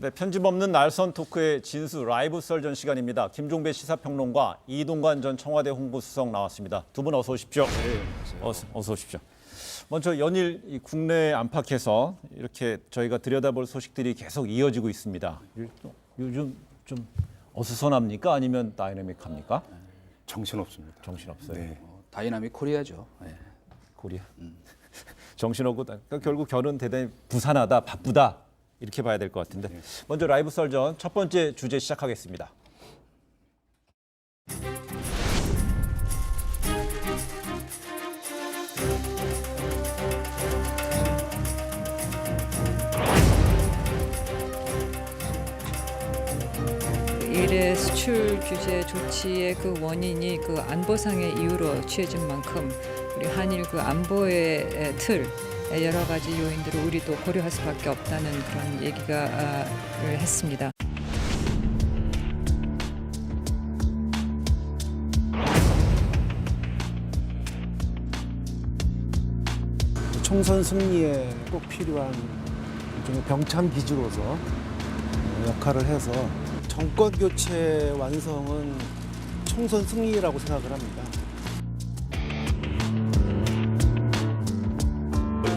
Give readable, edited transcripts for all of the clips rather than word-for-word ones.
네, 편집 없는 날선 토크의 진수 라이브 썰전 시간입니다. 김종배 시사평론가, 이동관 전 청와대 홍보수석 나왔습니다. 두 분 어서 오십시오. 네, 어서 오십시오. 먼저 연일 이 국내 안팎에서 이렇게 저희가 들여다볼 소식들이 계속 이어지고 있습니다. 요즘 좀 어수선합니까? 아니면 다이내믹합니까? 정신없습니다. 정신없어요. 네. 다이나믹 코리아죠. 네. 코리아. 정신없고 그러니까 결국 결은 대단히 부산하다, 바쁘다 이렇게 봐야 될 것 같은데. 먼저 라이브 썰전 첫 번째 주제 시작하겠습니다. 일의 수출 규제 조치의 그 원인이 그 안보상의 이유로 취해진 만큼 우리 한일 그 안보의 틀 여러 가지 요인들을 우리도 고려할 수밖에 없다는 그런 얘기를 했습니다. 총선 승리에 꼭 필요한 일종의 병참 기지로서 역할을 해서 정권 교체 완성은 총선 승리라고 생각을 합니다.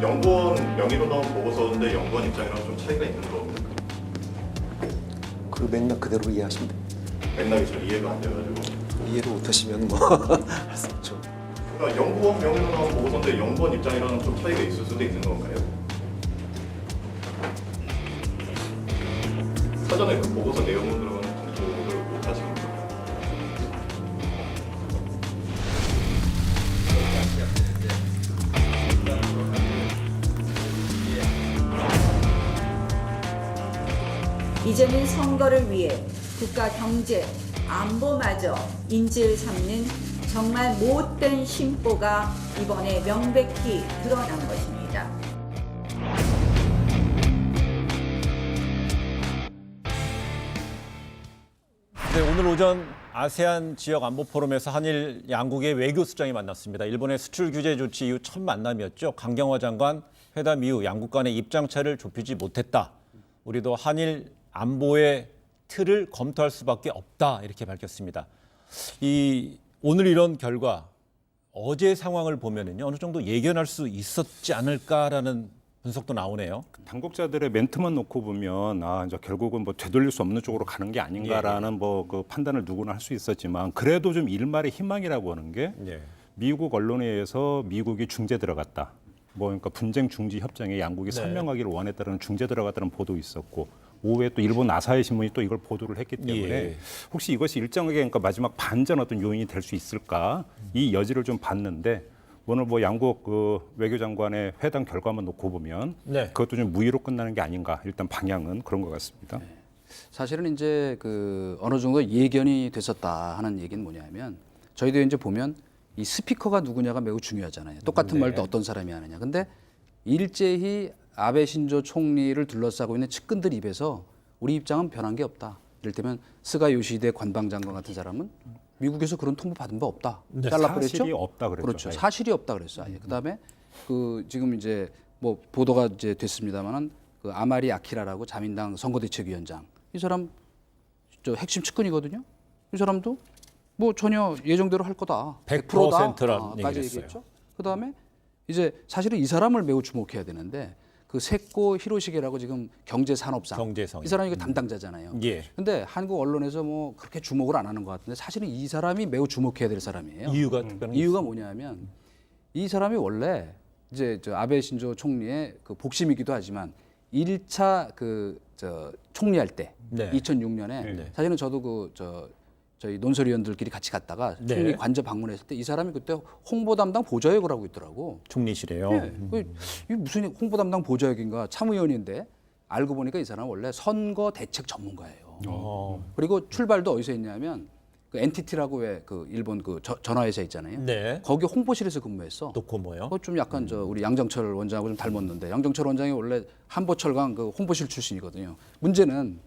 연구원 명의로 나온 보고서인데 연구원 입장이랑 좀 차이가 있는 겁니까? 그 맥락 그대로 이해하시면 돼요. 맥락이 잘 이해가 안 돼가지고. 이해를 못하시면 뭐 할 수 없죠. 그러니까 연구원 명의로 나온 보고서인데 연구원 입장이랑 좀 차이가 있을 수도 있는 건가요? 사전에 그 보고서 내용들은 검토를 못 하신 건가요? 이제는 선거를 위해 국가 경제, 안보마저 인질 삼는 정말 못된 심보가 이번에 명백히 드러난 것입니다. 네, 오늘 오전 아세안 지역 안보 포럼에서 한일 양국의 외교수장이 만났습니다. 일본의 수출 규제 조치 이후 첫 만남이었죠. 강경화 장관 회담 이후 양국 간의 입장차를 좁히지 못했다. 우리도 한일 안보의 틀을 검토할 수밖에 없다. 이렇게 밝혔습니다. 오늘 이런 결과 어제 상황을 보면은요, 어느 정도 예견할 수 있었지 않을까라는 분석도 나오네요. 당국자들의 멘트만 놓고 보면 이제 결국은 뭐 되돌릴 수 없는 쪽으로 가는 게 아닌가라는 뭐 그 판단을 누구나 할 수 있었지만 그래도 좀 일말의 희망이라고 하는 게 미국 언론에 의해서 미국이 중재 들어갔다. 뭐 그러니까 분쟁 중지 협정에 양국이 선명하기를 원했다는 중재 들어갔다는 보도 있었고 오후에 또 일본 아사히 신문이 또 이걸 보도를 했기 때문에 혹시 이것이 일정하게 그러니까 마지막 반전 어떤 요인이 될 수 있을까 이 여지를 좀 봤는데 오늘 뭐 양국 그 외교장관의 회담 결과만 놓고 보면 그것도 좀 무의로 끝나는 게 아닌가 일단 방향은 그런 것 같습니다. 사실은 이제 그 어느 정도 예견이 됐었다 하는 얘기는 뭐냐면 저희도 이제 보면 이 스피커가 누구냐가 매우 중요하잖아요. 똑같은 말도 어떤 사람이 하느냐. 근데 일제히 아베 신조 총리를 둘러싸고 있는 측근들 입에서 우리 입장은 변한 게 없다. 이를테면 스가 요시히데 관방장관 같은 사람은 미국에서 그런 통보 받은 바 없다. 잘라버렸죠. 사실이 없다 그랬죠. 그렇죠. 사실이 없다 그랬어. 그다음에 그 지금 이제 뭐 보도가 이제 됐습니다만은 그 아마리 아키라라고 자민당 선거대책위원장 이 사람 저 핵심 측근이거든요. 이 사람도 뭐 전혀 예정대로 할 거다. 100%라는 까지 얘기를 얘기했죠. 그다음에 이제 사실은 이 사람을 매우 주목해야 되는데 그 세코 히로시게라고 지금 경제산업상 이 사람이 그 담당자잖아요. 근데 한국 언론에서 뭐 그렇게 주목을 안 하는 것 같은데 사실은 이 사람이 매우 주목해야 될 사람이에요. 이유가 뭐냐면 이 사람이 원래 이제 저 아베 신조 총리의 그 복심이기도 하지만 1차 그 저 총리할 때 2006년에 사실은 저도 저희 논설위원들끼리 같이 갔다가 총리 관저 방문했을 때 이 사람이 그때 홍보 담당 보좌역을 하고 있더라고. 총리실에요. 이게 무슨 홍보 담당 보좌역인가 참의원인데 알고 보니까 이 사람은 원래 선거 대책 전문가예요. 그리고 출발도 어디서 했냐면 그 NTT라고 왜 그 일본 그 전화회사 있잖아요. 거기 홍보실에서 근무했어. 도코모요. 그거 좀 약간 저 우리 양정철 원장하고 좀 닮았는데 양정철 원장이 원래 한보철강 그 홍보실 출신이거든요. 문제는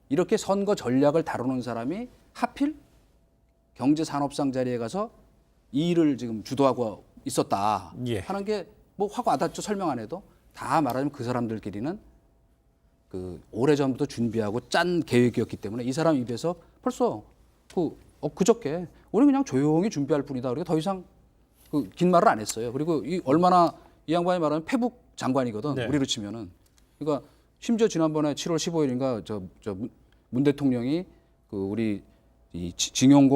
이렇게 선거 전략을 다루는 사람이 하필 경제산업상 자리에 가서 이 일을 지금 주도하고 있었다 하는 게 뭐 확 와닿죠. 설명 안 해도 다 말하자면 그 사람들끼리는 그 오래전부터 준비하고 짠 계획이었기 때문에 이 사람 입에서 벌써 그저께 우리 그냥 조용히 준비할 뿐이다. 그리고 더 이상 그 긴 말을 안 했어요. 그리고 이 얼마나 이 양반이 말하면 패북 장관이거든. 네. 우리로 치면은. 그러니까 심지어 지난번에 7월 15일인가 문 대통령이 그 우리 이 징용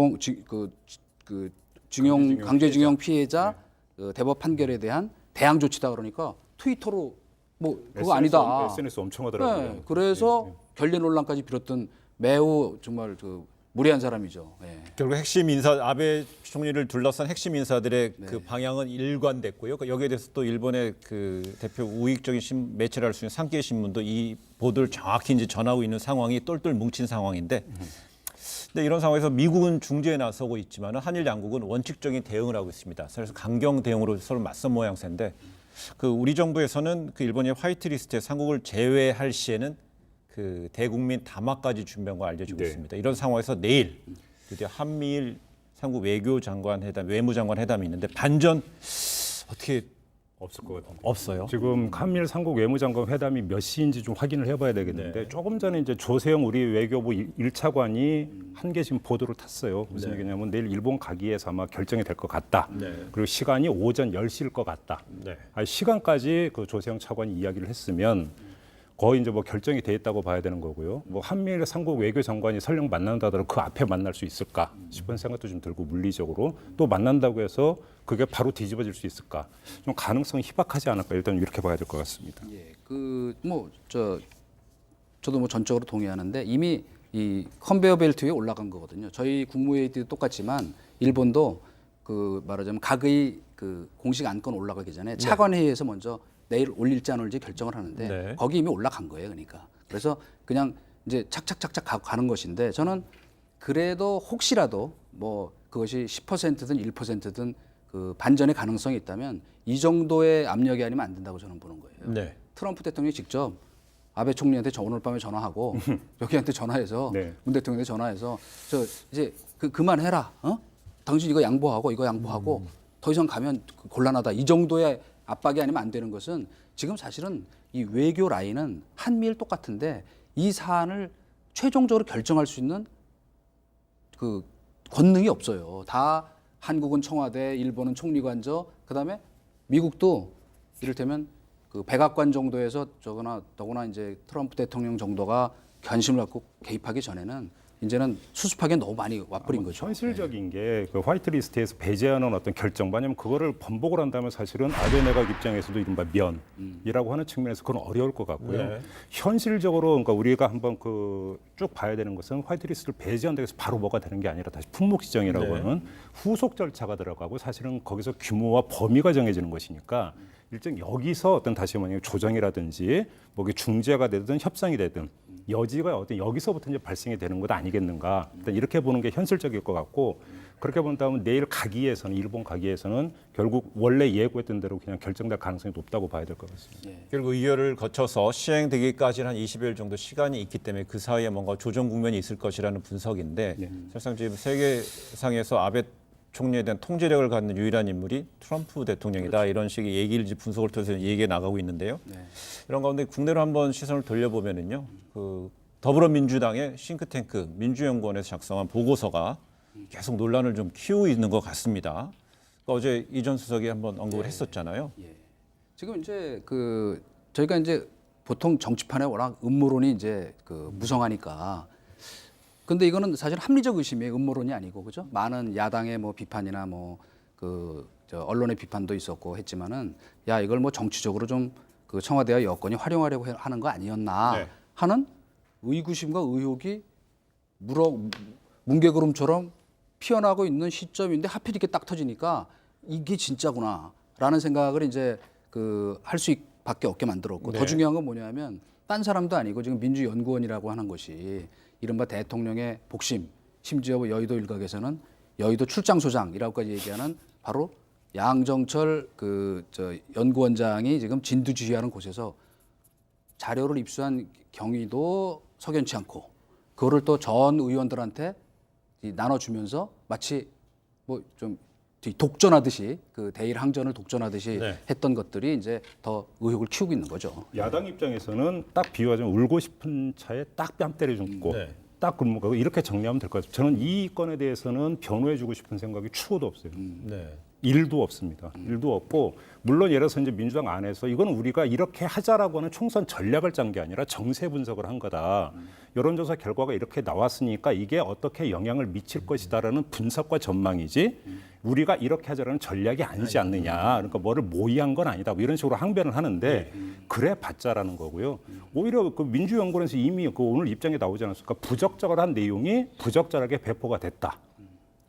강제징용 피해자 그 대법 판결에 대한 대항 조치다 그러니까 트위터로 뭐 그거 아니다. SNS 엄청 하더라고요. 네, 그래서 결례 논란까지 빌었던 매우 정말 그 무례한 사람이죠. 예. 결국 핵심 인사 아베 총리를 둘러싼 핵심 인사들의 그 방향은 일관됐고요. 여기에 대해서 또 일본의 그 대표 우익적인 매체를 할 수 있는 산케이 신문도 이 보도를 정확히 이제 전하고 있는 상황이 똘똘 뭉친 상황인데, 근데 이런 상황에서 미국은 중재에 나서고 있지만 한일 양국은 원칙적인 대응을 하고 있습니다. 그래서 강경 대응으로 서로 맞선 모양새인데, 그 우리 정부에서는 그 일본의 화이트리스트에 한국을 제외할 시에는 그 대국민 담화까지 준비한 거 알려지고 있습니다. 이런 상황에서 내일 드디어 한미일 삼국 외교장관 회담, 외무장관 회담이 있는데 반전 어떻게 없을 것 같은데. 없어요? 지금 한미일 삼국 외무장관 회담이 몇 시인지 좀 확인을 해봐야 되겠는데 조금 전에 이제 조세영 우리 외교부 1차관이 한 개 지금 보도를 탔어요. 무슨 얘기냐면 내일 일본 가기에서 아마 결정이 될 것 같다. 그리고 시간이 오전 10시일 것 같다. 시간까지 그 조세영 차관이 이야기를 했으면 거의 이제 뭐 결정이 돼 있다고 봐야 되는 거고요. 뭐 한미일 삼국 외교장관이 설령 만난다 하더라도 그 앞에 만날 수 있을까 싶은 생각도 좀 들고 물리적으로 또 만난다고 해서 그게 바로 뒤집어질 수 있을까 좀 가능성이 희박하지 않을까 일단 이렇게 봐야 될 것 같습니다. 예, 저도 뭐 전적으로 동의하는데 이미 이 컨베이어 벨트 위에 올라간 거거든요. 저희 국무회의도 똑같지만 일본도 그 말하자면 각의 그 공식 안건 올라가기 전에 차관 회의에서 먼저 내일 올릴지 안 올릴지 결정을 하는데 거기 이미 올라간 거예요. 그러니까 그래서 그냥 이제 착착착착 가는 것인데 저는 그래도 혹시라도 뭐 그것이 10%든 1%든 그 반전의 가능성이 있다면 이 정도의 압력이 아니면 안 된다고 저는 보는 거예요. 트럼프 대통령이 직접 아베 총리한테 오늘 밤에 전화하고 여기한테 전화해서 문 대통령한테 전화해서 저 이제 그만해라. 당신 이거 양보하고 이거 양보하고 더 이상 가면 곤란하다. 이 정도의 압박이 아니면 안 되는 것은 지금 사실은 이 외교 라인은 한미일 똑같은데 이 사안을 최종적으로 결정할 수 있는 그 권능이 없어요. 다 한국은 청와대, 일본은 총리관저, 그다음에 미국도 이를테면 그 백악관 정도에서 더구나 이제 트럼프 대통령 정도가 관심을 갖고 개입하기 전에는 이제는 수습하기엔 너무 많이 와버린 거죠. 현실적인 게 그 화이트리스트에서 배제하는 어떤 결정, 만약에 그거를 번복을 한다면 사실은 아베 내각 입장에서도 이른바 면이라고 하는 측면에서 그건 어려울 것 같고요. 현실적으로 그러니까 우리가 한번 그 쭉 봐야 되는 것은 화이트리스트를 배제한다고 해서 바로 뭐가 되는 게 아니라 다시 품목 지정이라고 하는 후속 절차가 들어가고 사실은 거기서 규모와 범위가 정해지는 것이니까 일정 여기서 어떤 다시 만약에 조정이라든지 뭐 중재가 되든 협상이 되든 여지가 어떤 여기서부터 이제 발생이 되는 것 아니겠는가. 일단 이렇게 보는 게 현실적일 것 같고 그렇게 본다면 내일 가기에서는 일본 가기에서는 결국 원래 예고했던 대로 그냥 결정될 가능성이 높다고 봐야 될 것 같습니다. 결국 의결을 거쳐서 시행되기까지는 한 20일 정도 시간이 있기 때문에 그 사이에 뭔가 조정 국면이 있을 것이라는 분석인데 사실상 지금 세계상에서 아베 총리에 대한 통제력을 갖는 유일한 인물이 트럼프 대통령이다. 이런 식의 얘기를 분석을 통해서 얘기해 나가고 있는데요. 이런 가운데 국내로 한번 시선을 돌려보면은요. 그 더불어민주당의 싱크탱크 민주연구원에서 작성한 보고서가 계속 논란을 좀 키우고 있는 것 같습니다. 그러니까 어제 이전 수석이 한번 언급을 했었잖아요. 지금 이제 저희가 이제 보통 정치판에 워낙 음모론이 이제 무성하니까. 근데 이거는 사실 합리적 의심이에요. 음모론이 아니고 그죠? 많은 야당의 뭐 비판이나 언론의 비판도 있었고 했지만은 야 이걸 뭐 정치적으로 좀 청와대와 여권이 활용하려고 하는 거 아니었나 하는 의구심과 의혹이 뭉게구름처럼 피어나고 있는 시점인데 하필 이렇게 딱 터지니까 이게 진짜구나라는 생각을 이제 할 수밖에 없게 만들었고 더 중요한 건 뭐냐면 딴 사람도 아니고 지금 민주연구원이라고 하는 것이 이른바 대통령의 복심, 심지어 여의도 일각에서는 여의도 출장소장이라고까지 얘기하는 바로 양정철 연구원장이 지금 진두지휘하는 곳에서 자료를 입수한 경위도 석연치 않고 그거를 또 전 의원들한테 나눠주면서 마치 뭐 좀 독전하듯이 그 대일 항전을 독전하듯이 네. 했던 것들이 이제 더 의혹을 키우고 있는 거죠. 야당 입장에서는 딱 비유하자면 울고 싶은 차에 딱 뺨 때려 죽고 네. 딱 굶고 이렇게 정리하면 될 것 같아요. 저는 이 건에 대해서는 변호해주고 싶은 생각이 추호도 없어요. 네. 일도 없습니다. 일도 없고 물론 예를 들어서 이제 민주당 안에서 이거는 우리가 이렇게 하자라고 하는 총선 전략을 짠 게 아니라 정세 분석을 한 거다. 여론조사 결과가 이렇게 나왔으니까 이게 어떻게 영향을 미칠 것이다라는 분석과 전망이지 우리가 이렇게 하자라는 전략이 아니지 않느냐. 그러니까 뭐를 모의한 건 아니다. 뭐 이런 식으로 항변을 하는데 그래 봤자라는 거고요. 오히려 그 민주연구원에서 이미 그 오늘 입장에 나오지 않았습니까? 부적절한 내용이 부적절하게 배포가 됐다.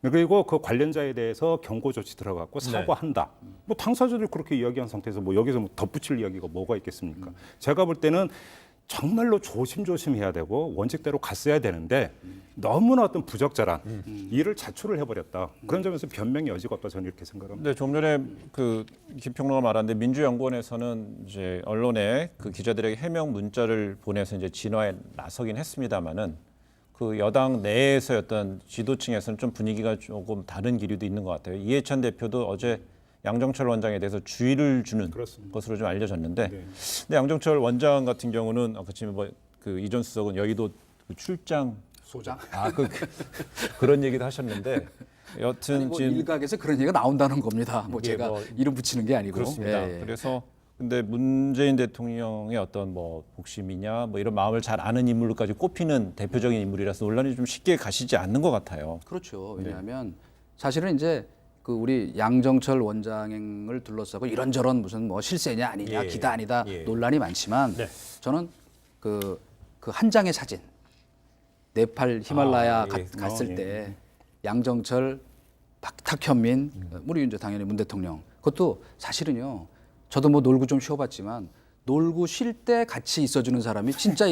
그리고 그 관련자에 대해서 경고 조치 들어갔고 사과한다. 뭐 당사자들이 그렇게 이야기한 상태에서 뭐 여기서 뭐 덧붙일 이야기가 뭐가 있겠습니까? 제가 볼 때는 정말로 조심조심해야 되고 원칙대로 갔어야 되는데 너무나 어떤 부적절한 일을 자초를 해버렸다. 그런 점에서 변명의 여지가 없다 저는 이렇게 생각합니다. 네, 좀 전에 그 김평로가 말한데 민주연구원에서는 이제 언론에 그 기자들에게 해명 문자를 보내서 이제 진화에 나서긴 했습니다만은 그 여당 내에서 어떤 지도층에서는 좀 분위기가 조금 다른 기류도 있는 것 같아요. 이해찬 대표도 어제 양정철 원장에 대해서 주의를 주는 그렇습니다. 것으로 좀 알려졌는데, 네. 근데 양정철 원장 같은 경우는 아까 지금 그 이전 수석은 여의도 그 출장 소장? 그런 얘기도 하셨는데, 여튼 뭐 지금 일각에서 그런 얘기가 나온다는 겁니다. 뭐 이게 제가 뭐 이름 붙이는 게 아니고. 그렇습니다. 예, 예. 그래서 근데 문재인 대통령의 어떤 뭐 복심이냐 뭐 이런 마음을 잘 아는 인물로까지 꼽히는 대표적인 인물이라서 논란이 좀 쉽게 가시지 않는 것 같아요. 그렇죠. 왜냐하면 사실은 이제 그 우리 양정철 원장을 둘러싸고 이런저런 무슨 뭐 실세냐 아니냐 예, 기다 아니다 예. 논란이 많지만 네. 저는 그 한 장의 사진 네팔 히말라야 예. 갔을 예. 때 양정철 탁현민 우리 이제 당연히 문 대통령 그것도 사실은요 저도 뭐 놀고 좀 쉬어봤지만 놀고 쉴 때 같이 있어주는 사람이 진짜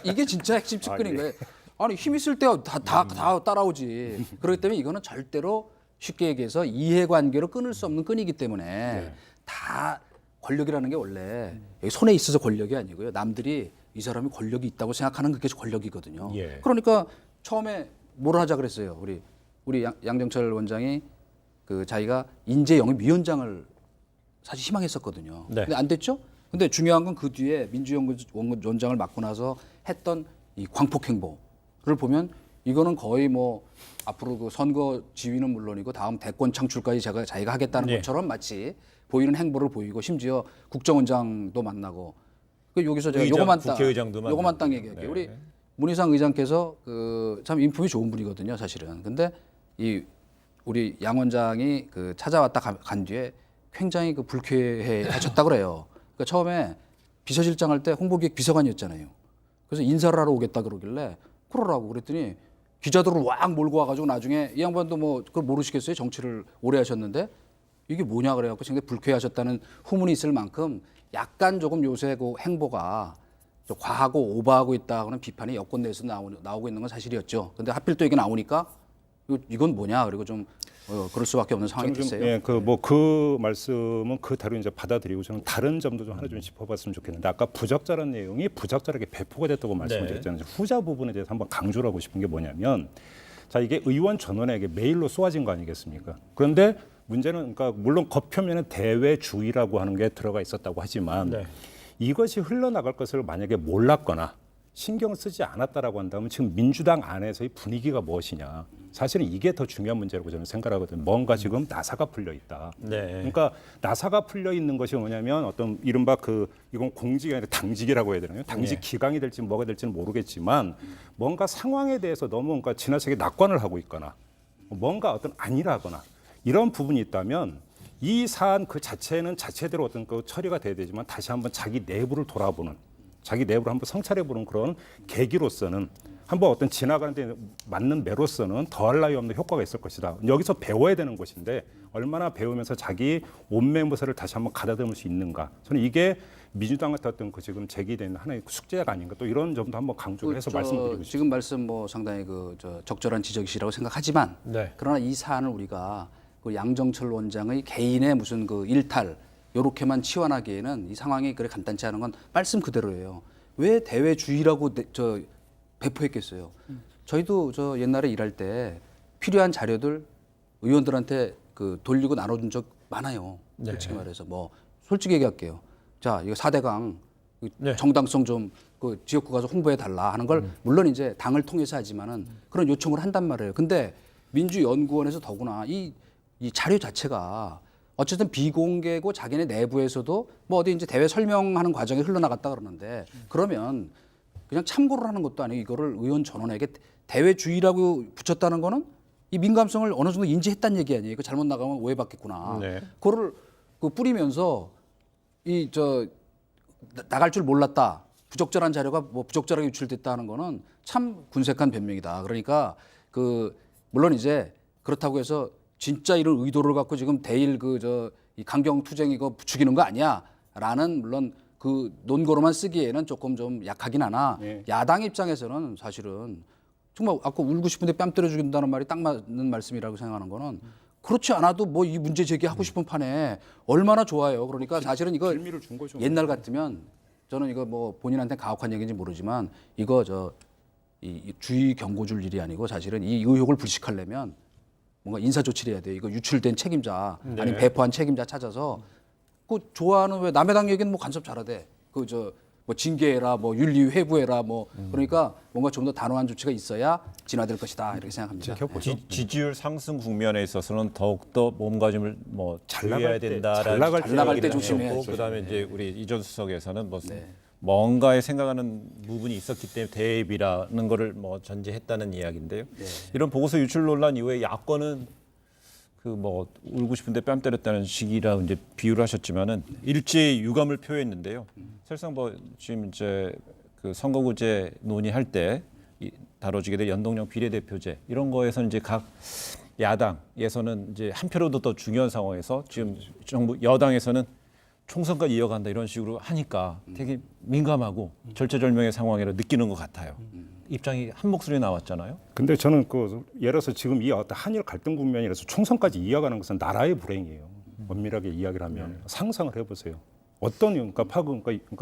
이게 진짜 핵심 측근인 거예요. 아니 힘 있을 때 다 따라오지. 그렇기 때문에 이거는 절대로 쉽게 얘기해서 이해관계로 끊을 수 없는 끈이기 때문에 다 권력이라는 게 원래 여기 손에 있어서 권력이 아니고요. 남들이 이 사람이 권력이 있다고 생각하는 그게 권력이거든요. 예. 그러니까 처음에 뭘 하자 그랬어요. 우리 양정철 원장이 그 자기가 인재영입위원장을 사실 희망했었거든요. 네. 근데 안 됐죠? 근데 중요한 건 그 뒤에 민주연구원장을 맡고 나서 했던 이 광폭 행보를 보면 이거는 거의 뭐 앞으로 그 선거 지위는 물론이고 다음 대권 창출까지 자기가 하겠다는 네. 것처럼 마치 보이는 행보를 보이고 심지어 국정원장도 만나고 그 여기서 제가 의장, 요거만 국회의장도 요거만 딱 만나고. 얘기할게요. 네. 우리 문희상 의장께서 그 참 인품이 좋은 분이거든요, 사실은. 근데 이 우리 양 원장이 그 찾아왔다 간 뒤에 굉장히 그 불쾌해 하셨다 그래요. 그러니까 처음에 비서실장 할 때 홍보기획 비서관이었잖아요. 그래서 인사를 하러 오겠다 그러길래 그러라고 그랬더니 기자들을 왁 몰고 와가지고 나중에 이 양반도 뭐 그걸 모르시겠어요? 정치를 오래 하셨는데 이게 뭐냐 그래갖고 굉장히 불쾌하셨다는 후문이 있을 만큼 약간 조금 요새 그 행보가 좀 과하고 오버하고 있다고는 비판이 여권 내에서 나오고 있는 건 사실이었죠. 근데 하필 또 이게 나오니까 이건 뭐냐 그리고 좀 그럴 수밖에 없는 상황이 됐어요. 예, 그 말씀은 그대로 이제 받아들이고 저는 다른 점도 좀 하나 좀 짚어봤으면 좋겠는데 아까 부적절한 내용이 부적절하게 배포가 됐다고 말씀을 드렸잖아요. 후자 부분에 대해서 한번 강조를 하고 싶은 게 뭐냐면 자 이게 의원 전원에게 메일로 쏘아진 거 아니겠습니까? 그런데 문제는 그러니까 물론 겉표면에 대외주의라고 하는 게 들어가 있었다고 하지만 이것이 흘러나갈 것을 만약에 몰랐거나 신경 쓰지 않았다라고 한다면 지금 민주당 안에서의 분위기가 무엇이냐. 사실은 이게 더 중요한 문제라고 저는 생각하거든요. 뭔가 지금 나사가 풀려 있다. 네. 그러니까 나사가 풀려 있는 것이 뭐냐면 어떤 이른바 이건 공직이 아니라 당직이라고 해야 되나요? 당직 기강이 될지 뭐가 될지는 모르겠지만 뭔가 상황에 대해서 너무 그러니까 지나치게 낙관을 하고 있거나 뭔가 어떤 안일하거나 이런 부분이 있다면 이 사안 그 자체는 자체대로 어떤 그 처리가 돼야 되지만 다시 한번 자기 내부를 돌아보는 자기 내부를 한번 성찰해보는 그런 계기로서는 한번 어떤 지나가는 데 맞는 매로서는 더할 나위 없는 효과가 있을 것이다. 여기서 배워야 되는 것인데 얼마나 배우면서 자기 온매무새를 다시 한번 가다듬을 수 있는가. 저는 이게 민주당한테 어떤 그 지금 제기된 하나의 숙제가 아닌가. 또 이런 점도 한번 강조를 해서 말씀드리고 싶습니다. 지금 말씀 뭐 상당히 적절한 지적이시라고 생각하지만 그러나 이 사안을 우리가 그 양정철 원장의 개인의 무슨 그 일탈 요렇게만 치환하기에는 이 상황이 그래 간단치 않은 건 말씀 그대로예요. 왜 대외주의라고 배포했겠어요. 저희도 옛날에 일할 때 필요한 자료들 의원들한테 그 돌리고 나눠준 적 많아요. 솔직히 말해서 뭐 솔직히 얘기할게요. 자, 이거 4대강 정당성 좀 그 지역구 가서 홍보해 달라 하는 걸 물론 이제 당을 통해서 하지만은 그런 요청을 한단 말이에요. 근데 민주연구원에서 더구나 이 자료 자체가 어쨌든 비공개고 자기네 내부에서도 뭐 어디 이제 대회 설명하는 과정에 흘러나갔다 그러는데 그러면 그냥 참고를 하는 것도 아니고 이거를 의원 전원에게 대외주의라고 붙였다는 거는 이 민감성을 어느 정도 인지했다는 얘기 아니에요. 그 잘못 나가면 오해받겠구나. 그거를 그 뿌리면서 나갈 줄 몰랐다. 부적절한 자료가 뭐 부적절하게 유출됐다는 거는 참 군색한 변명이다. 그러니까 그 물론 이제 그렇다고 해서 진짜 이런 의도를 갖고 지금 대일 이 강경 투쟁 이거 부추기는 거 아니야라는 물론 그 논거로만 쓰기에는 조금 좀 약하긴 하나 야당 입장에서는 사실은 정말 아까 울고 싶은데 뺨 때려 죽인다는 말이 딱 맞는 말씀이라고 생각하는 거는 그렇지 않아도 뭐 이 문제 제기하고 싶은 판에 얼마나 좋아요. 그러니까 사실은 이거 빌미를 준 거죠. 옛날 같으면 저는 이거 뭐 본인한테 가혹한 얘기인지 모르지만 이거 이 주의 경고 줄 일이 아니고 사실은 이 의혹을 불식하려면 뭔가 인사 조치를 해야 돼요. 이거 유출된 책임자 아니면 배포한 책임자 찾아서 그 좋아하는 왜 남의 당 얘기는 뭐 간섭 잘하대. 뭐 징계해라, 뭐 윤리 회부해라, 뭐 그러니까 뭔가 좀 더 단호한 조치가 있어야 진화될 것이다 이렇게 생각합니다. 지지율 상승 국면에 있어서는 더욱더 몸가짐을 뭐 잘 주의해야 나갈 때, 된다라는 잘 나갈 때 조심해야죠. 그다음에 이제 우리 이전 수석에서는 뭐 뭔가에 생각하는 부분이 있었기 때문에 대비라는 거를 뭐 전제했다는 이야기인데요. 이런 보고서 유출 논란 이후에 야권은 그 뭐 울고 싶은데 뺨 때렸다는 식이라 이제 비유를 하셨지만은 일제히 유감을 표했는데요. 사실상 뭐 지금 이제 그 선거구제 논의할 때 다뤄지게 될 연동형 비례대표제 이런 거에서는 이제 각 야당에서는 이제 한 표로도 더 중요한 상황에서 지금 정부 여당에서는 총선까지 이어간다 이런 식으로 하니까 되게 민감하고 절체절명의 상황이라 느끼는 것 같아요. 입장이 한 목소리 나왔잖아요. 근데 저는 예를 들어서 지금 이 어떤 한일 갈등 국면이라서 총선까지 이어가는 것은 나라의 불행이에요. 엄밀하게 이야기를 하면 상상을 해보세요. 어떤 그러니까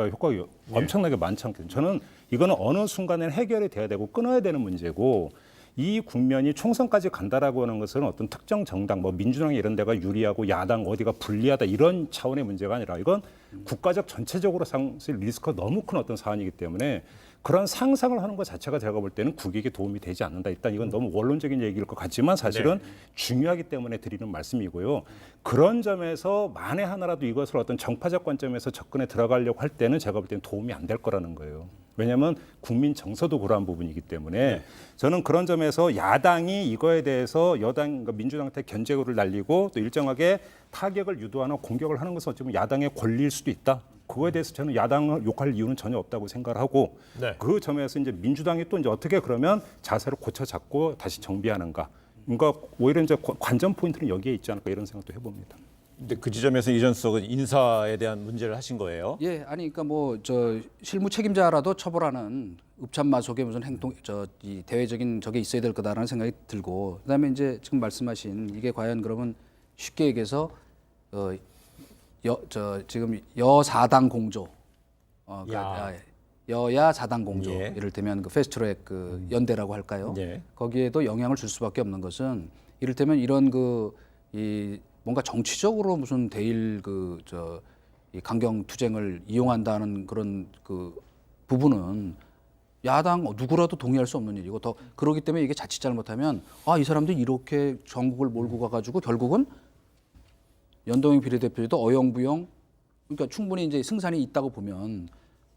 효과가 엄청나게 많지 않겠어요. 저는 이거는 어느 순간에는 해결이 돼야 되고 끊어야 되는 문제고 이 국면이 총선까지 간다라고 하는 것은 어떤 특정 정당, 뭐 민주당 이런 데가 유리하고 야당 어디가 불리하다 이런 차원의 문제가 아니라 이건 국가적 전체적으로 상실 리스크가 너무 큰 어떤 사안이기 때문에 그런 상상을 하는 것 자체가 제가 볼 때는 국익에 도움이 되지 않는다. 일단 이건 너무 원론적인 얘기일 것 같지만 사실은 중요하기 때문에 드리는 말씀이고요. 그런 점에서 만에 하나라도 이것을 어떤 정파적 관점에서 접근에 들어가려고 할 때는 제가 볼 때는 도움이 안 될 거라는 거예요. 왜냐하면 국민 정서도 그러한 부분이기 때문에 저는 그런 점에서 야당이 이거에 대해서 여당, 그러니까 민주당한테 견제구를 날리고 또 일정하게 타격을 유도하는 공격을 하는 것은 어쩌면 야당의 권리일 수도 있다. 그거에 대해서 저는 야당을 욕할 이유는 전혀 없다고 생각을 하고 그 점에서 이제 민주당이 또 이제 어떻게 그러면 자세를 고쳐 잡고 다시 정비하는가. 그러니까 오히려 이제 관전 포인트는 여기에 있지 않을까 이런 생각도 해봅니다. 근데 그 지점에서 이전 수석은 인사에 대한 문제를 하신 거예요. 예, 아니 그러니까 뭐 실무 책임자라도 처벌하는 읍참마속의 무슨 행동 이 대외적인 저게 있어야 될 거다라는 생각이 들고 그다음에 이제 지금 말씀하신 이게 과연 그러면 쉽게 얘기해서 지금 여사당 공조 그러니까 여야 사당 공조 이를테면 그 패스트트랙 그 연대라고 할까요? 거기에도 영향을 줄 수밖에 없는 것은 이를테면 이런 이 뭔가 정치적으로 무슨 대일 이 강경 투쟁을 이용한다는 그런 그 부분은 야당 누구라도 동의할 수 없는 일이고 더 그러기 때문에 이게 자칫 잘못하면 이 사람들이 이렇게 전국을 몰고 가가지고 결국은 연동형 비례대표도 어영부영 그러니까 충분히 이제 승산이 있다고 보면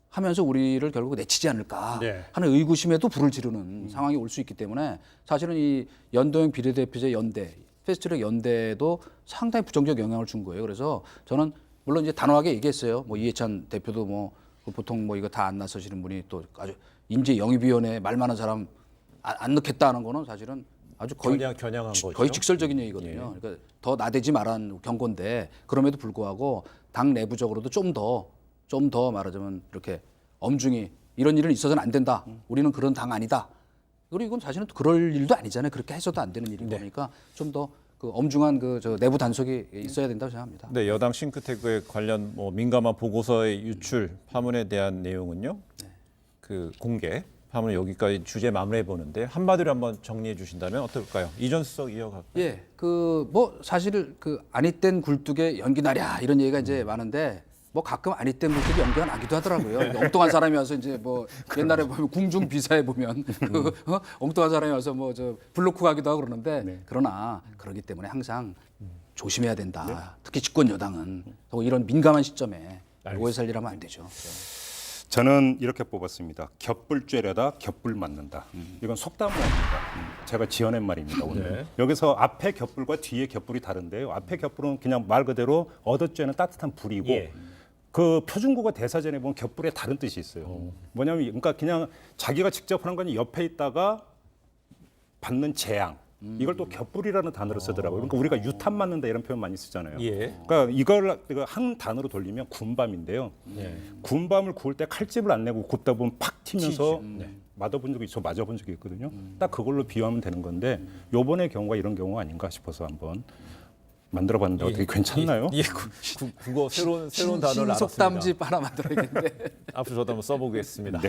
하면서 우리를 결국 내치지 않을까 하는 의구심에도 불을 지르는 상황이 올 수 있기 때문에 사실은 이 연동형 비례대표제 연대 패스트트랙 연대도 상당히 부정적 영향을 준 거예요. 그래서 저는 물론 이제 단호하게 얘기했어요. 뭐 이해찬 대표도 뭐 보통 뭐 이거 다 안 나서시는 분이 또 아주 인재영입위원회 말 많은 사람 안 넣겠다는 거는 사실은 아주 거의 겨냥한 거죠. 거의 직설적인 얘기거든요. 그러니까 더 나대지 말란 경고인데 그럼에도 불구하고 당 내부적으로도 좀 더 말하자면 이렇게 엄중히 이런 일은 있어서는 안 된다. 우리는 그런 당 아니다. 그리고 이건 사실은 그럴 일도 아니잖아요. 그렇게 해서도 안 되는 일인 거니까 좀 더 그 엄중한 내부 단속이 있어야 된다고 생각합니다. 네, 여당 싱크탱크에 관련 뭐 민감한 보고서의 유출 파문에 대한 내용은요. 그 공개 하면 여기까지 주제 마무리해 보는데 한마디로 한번 정리해 주신다면 어떨까요? 이전수 수석 이어갈까요? 예, 그 뭐 사실 그 아니땐 굴뚝에 연기 나랴 이런 얘기가 이제 많은데 뭐 가끔 아니땐 굴뚝에 연기가 나기도 하더라고요. 엉뚱한 사람이 와서 이제 뭐 옛날에 보면 궁중 비사에 보면 그 엉뚱한 사람이 와서 뭐 저 블로크 가기도 하고 그러는데 그러나 그러기 때문에 항상 조심해야 된다. 특히 집권 여당은 또 이런 민감한 시점에 오해 살리라면 안 되죠. 저는 이렇게 뽑았습니다. 겹불 쬐려다 겹불 맞는다. 이건 속담어입니다. 제가 지어낸 말입니다. 오늘. 여기서 앞에 겹불과 뒤에 겹불이 다른데요. 앞에 겹불은 그냥 말 그대로 얻어쬐는 따뜻한 불이고 그 표준국어 대사전에 보면 겹불에 다른 뜻이 있어요. 뭐냐면 그러니까 그냥 자기가 직접 하는 건 옆에 있다가 받는 재앙. 이걸 또 겹불이라는 단어를 쓰더라고요. 그러니까 우리가 유탄 맞는다 이런 표현 많이 쓰잖아요. 그러니까 이걸 한 단어로 돌리면 군밤인데요. 군밤을 구울 때 칼집을 안 내고 굽다 보면 팍 튀면서 맞아본 적이 있거든요. 딱 그걸로 비유하면 되는 건데 요번의 경우가 이런 경우가 아닌가 싶어서 한번 만들어봤는데 어떻게 괜찮나요? 국어 새로운 단어를 알았습니다. 속담집 하나 만들어야겠는데. 앞으로 저도 한번 써보겠습니다.